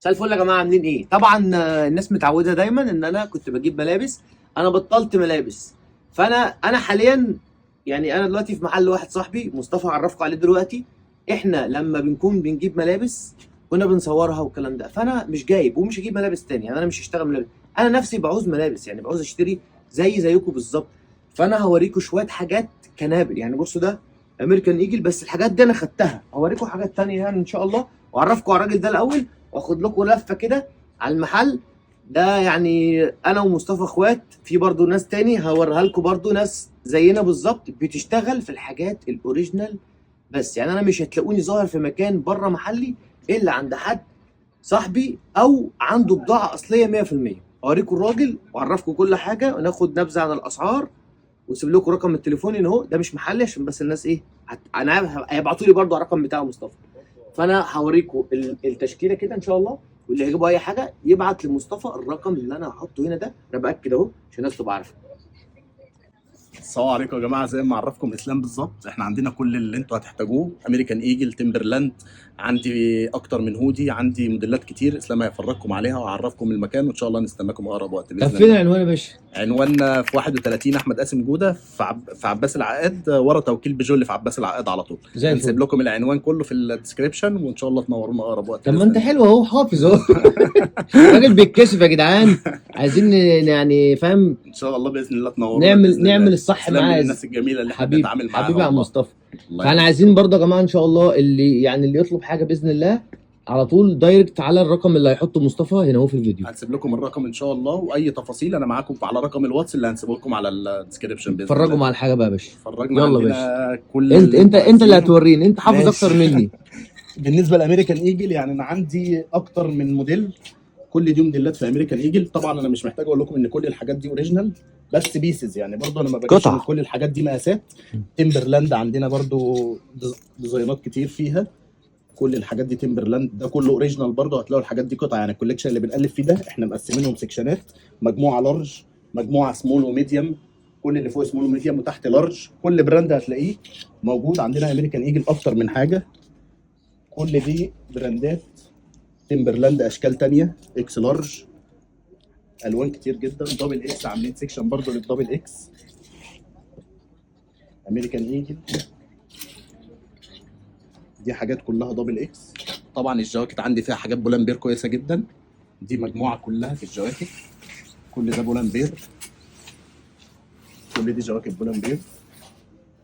مساء الفل يا جماعه، عاملين ايه؟ طبعا الناس متعوده دايما ان انا كنت بجيب ملابس. انا بطلت ملابس. فانا حاليا، يعني انا دلوقتي في محل واحد صاحبي مصطفى عرفكم عليه دلوقتي. احنا لما بنكون بنجيب ملابس كنا بنصورها والكلام ده، فانا مش جايب ومش هجيب ملابس تاني، يعني انا مش هشتغل ملابس. انا نفسي بعوز ملابس، يعني بعوز اشتري زيكم بالظبط. فانا هوريكم شويه حاجات كنابل، يعني بصوا ده امريكان ايجل، بس الحاجات دي انا خدتها. هوريكم حاجات تانية يعني ان شاء الله، واعرفكم على الراجل ده الاول، واخد لكم لفه كده على المحل ده. يعني انا ومصطفى اخوات، في برضو ناس تاني هوريها لكم، برضو ناس زينا بالظبط بتشتغل في الحاجات الاوريجينال. بس يعني انا مش هتلاقوني ظاهر في مكان بره محلي الا عند حد صاحبي او عنده بضاعه اصليه 100%. اوريكم الراجل واعرفكم كل حاجه وناخد نبذه عن الاسعار، واسيب لكم رقم التليفون ان هو ده مش محلي، عشان بس الناس ايه انا هيبعتوا لي برضو على الرقم بتاع مصطفى. فانا هوريكم التشكيله كده ان شاء الله، واللي هيجيبوا اي حاجه يبعت لمصطفى الرقم اللي انا هحطه هنا ده. انا باكد اهو عشان الناس تبقى عارفه. السلام عليكم يا جماعه، زي ما عرفكم اسلام بالظبط، احنا عندنا كل اللي انتوا هتحتاجوه. امريكان ايجل، تمبرلاند، عندي اكتر من هودي، عندي موديلات كتير. اسلام هيفرجكم عليها ويعرفكم المكان، وان شاء الله نستناكم اقرب وقت طب باذن فين الله. العنوان يا باشا؟ عنواننا في 31 احمد قاسم جوده في عباس العقاد، ورا توكيل بيجو اللي في عباس العقاد على طول. زي الفل. هنسيب لكم العنوان كله في الديسكربشن، وان شاء الله تنورونا اقرب وقت طب ما بإذن انت الله. حلو اهو، حافظ اهو. الراجل بيتكسف يا جدعان. عايزين يعني فاهم، ان شاء الله باذن الله تنورونا بإذن نعمل الله. الصح اسلام من معاه. الناس الجميله اللي احنا حبيب بنتعامل معاها حبيبي يا والله. مصطفى. الله فاحنا يبارك عايزين فيك. برضه يا جماعه ان شاء الله اللي يطلب حاجه باذن الله على طول دايركت على الرقم اللي هيحطه مصطفى هنا اهو في الفيديو. هنسيب لكم الرقم ان شاء الله، واي تفاصيل انا معاكم على رقم الواتس اللي هنسيبه لكم على الديسكربشن باذن الله. فرجوا مع الحاجه بقى يا باشا. فرجنا يلا عندنا كل انت اللي انت انتوا انت اللي عايزينه. هتوريني، انت حافظ ماشي. اكتر مني. بالنسبه لامريكان ايجل، يعني انا عندي اكتر من موديل، كل دي موديلات في امريكان ايجل. طبعا انا مش محتاج اقول لكم ان كل الحاجات دي اوريجينال، بس بيسز، يعني برضو انا ما بجيبش قطع. ان كل الحاجات دي مقاسات. تمبرلاند عندنا برضو ديزاينات كتير فيها، كل الحاجات دي تمبرلاند، ده كله اوريجينال. برضه هتلاقوا الحاجات دي قطع، يعني الكوليكشن اللي بنقلب فيه ده احنا مقسمينهم سكشنات، مجموعه لارج، مجموعه سمول وميديوم، كل اللي فوق سمول وميديوم وتحت لارج. كل براند هتلاقيه موجود عندنا. امريكان ايجل اكتر من حاجه، كل دي براندات تمبرلاند، اشكال تانية، اكس لارج، الوان كتير جدا، دبل اكس، عاملين سيكشن برضه للدبل اكس. امريكان ايجل دي حاجات كلها دبل اكس. طبعا الجواكت عندي فيها حاجات بولامبير كويسه جدا، دي مجموعه كلها في الجواكت، كل ده بولامبير، كل دي جواكت بولامبير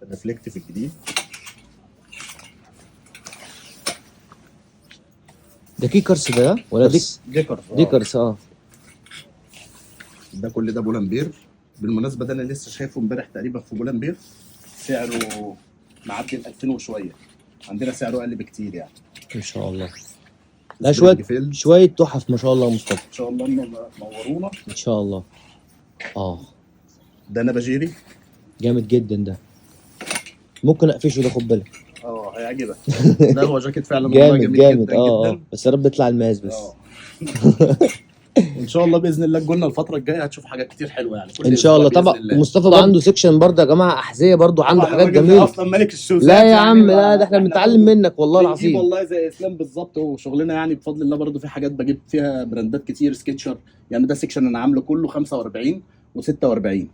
ريفلكتيف الجديد. ده كيكرز ده ولا ديكرز ديكرز؟ اه ده كل ده بولامبير. بالمناسبه ده انا لسه شايفه امبارح تقريبا في بولامبير، سعره معدي ال 2000 وشويه، عندنا سعره اقل بكتير يعني. ان شاء الله. لا شويه تحف ما شاء الله يا مصطفى. ان شاء الله نورونا ان شاء الله. ده نباجيري جامد جدا ده، ممكن اقفشه ده، خد بالك. هيعجبك. ده هو جاكيت فعلا والله جامد جميل جامد. جدا جدا. بس يا رب يطلع الماس بس. ان شاء الله باذن الله تجولنا الفتره الجايه هتشوفوا حاجات كتير حلوه يعني، كل ان شاء الله. أسبوع طبعا بإذن الله. مصطفى بقى عنده سيكشن برضه يا جماعه، احذيه برضه عنده طبعاً حاجات الراجل ده جميله. اصلا ملك الشوزات. لا يا يعني عم لا، ده احنا بنتعلم منك والله بنجيب العظيم. والله زي اسلام بالظبط، وشغلنا يعني بفضل الله برضه في حاجات بجيب فيها براندات كتير. سكتشر يعني ده سيكشن انا عامله كله 45 و46.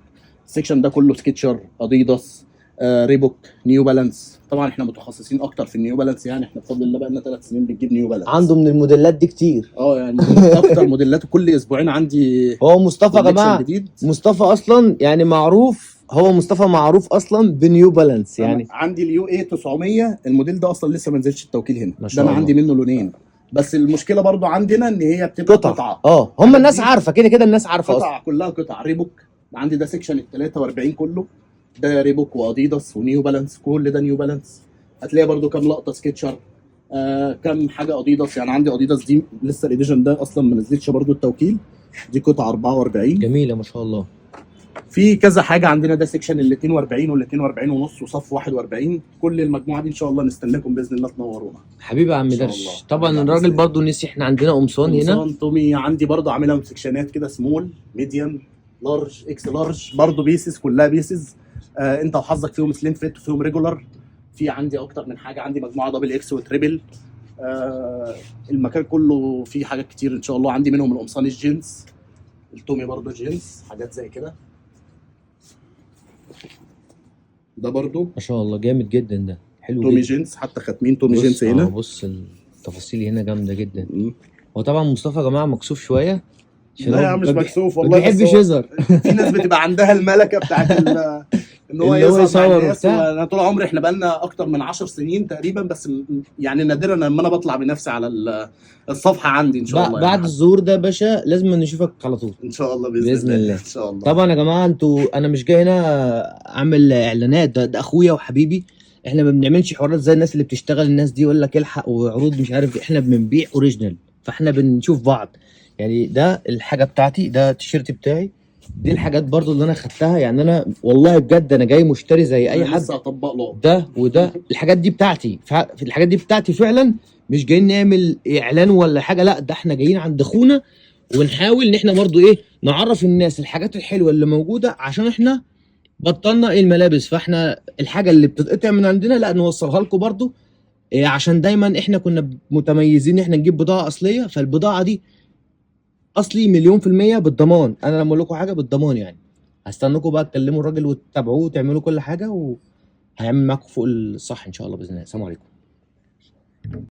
السيكشن ده كله سكتشر، اديداس، ريبوك، نيو بالانس. طبعا احنا متخصصين اكتر في النيو بالانس، يعني احنا بفضل الله بقى لنا 3 سنين بنجيب نيو بالانس. عنده من الموديلات دي كتير. يعني اكتر موديلات، كل اسبوعين عندي. هو مصطفى يا collection جماعه، جديد. مصطفى اصلا يعني معروف، هو مصطفى معروف اصلا بنيو بالانس يعني. عندي اليو اي 900، الموديل ده اصلا لسه ما نزلش التوكيل هنا، ما شاء ده انا الله. عندي منه لونين، بس المشكله برضو عندنا ان هي بتبقى قطعه. هم الناس عارفه كده الناس عارفه قطع اصلا. كلها قطع. ريبوك عندي ده سيكشن ال 43 كله، ده ريبوك واديداس ونيو بالانس، كل ده نيو بالانس. هتلاقي برضو كام لقطه سكتشر، كام حاجه اديداس. يعني عندي اديداس دي لسه الاديشن ده اصلا ما نزلتش برضو التوكيل، دي قطعه 44 جميله ما شاء الله. في كذا حاجه عندنا. ده سيكشن ال 42 وال 42 ونص وصف 41. كل المجموعه دي ان شاء الله نستناكم باذن الله تنورونا. حبيبي يا عم إن شاء درش. الله. طبعا الراجل برضو نسي، احنا عندنا قمصان هنا. قمصان تومي عندي برضو عاملها سيكشنات كده، سمول، ميديوم، لارج، اكس لارج، برضو بيسز، كلها بيسز. انت وحظك فيهم سليم فيت وفيهم ريجولار. في عندي اكتر من حاجه، عندي مجموعه دبل اكس وتريبل، المكان كله فيه حاجات كتير ان شاء الله. عندي منهم القمصان الجينز، التومي برضو جينز، حاجات زي كده. ده برضو ما شاء الله جامد جدا، ده حلو تومي جدا. جينز، حتى ختمين تومي بص جينز هنا. بص التفاصيل هنا جامده جدا. مم. هو طبعا مصطفى يا جماعه مكسوف شويه عشان لا هو يا عم مش ما بي- مكسوف ما والله، بس بيحبش هو يظهر. في ناس بتبقى عندها الملكه بتاعت ان هو اللي هو يظهر مع يصور الناس. وبتاع. وانا طول عمري، احنا بقالنا اكتر من 10 سنين تقريبا، بس يعني نادرا لما انا بطلع بنفسي على الصفحه عندي ان شاء الله. بعد يعني الظهور ده يا باشا لازم نشوفك على طول ان شاء الله باذن, بإذن الله. ان شاء الله. طبعا يا جماعه انتوا، انا مش جاي هنا اعمل اعلانات، ده اخويا وحبيبي. احنا ما بنعملش حوارات زي الناس اللي بتشتغل، الناس دي يقول لك الحق وعروض مش عارف، احنا بنبيع اوريجينال، فاحنا بنشوف بعض. يعني ده الحاجه بتاعتي، ده التيشيرت بتاعي، دي الحاجات برضو اللي انا خدتها. يعني انا والله بجد انا جاي مشتري زي اي أنا حد. لسه هطبق له ده وده الحاجات دي بتاعتي، الحاجات دي بتاعتي فعلا. مش جايين نعمل اعلان ولا حاجه، لا ده احنا جايين عند اخونا ونحاول ان احنا برضو ايه، نعرف الناس الحاجات الحلوه اللي موجوده، عشان احنا بطلنا الملابس، فاحنا الحاجه اللي بتتقطع من عندنا لا نوصلها لكم برضو. إيه، عشان دايما احنا كنا متميزين ان احنا نجيب بضاعه اصليه، فالبضاعه دي اصلي 100% بالضمان. انا لما اقول لكم حاجه بالضمان يعني هستناكم بقى تكلموا الراجل وتتابعوه وتعملوا كل حاجه، وهيعمل معاكم فوق الصح ان شاء الله باذن الله. السلام عليكم.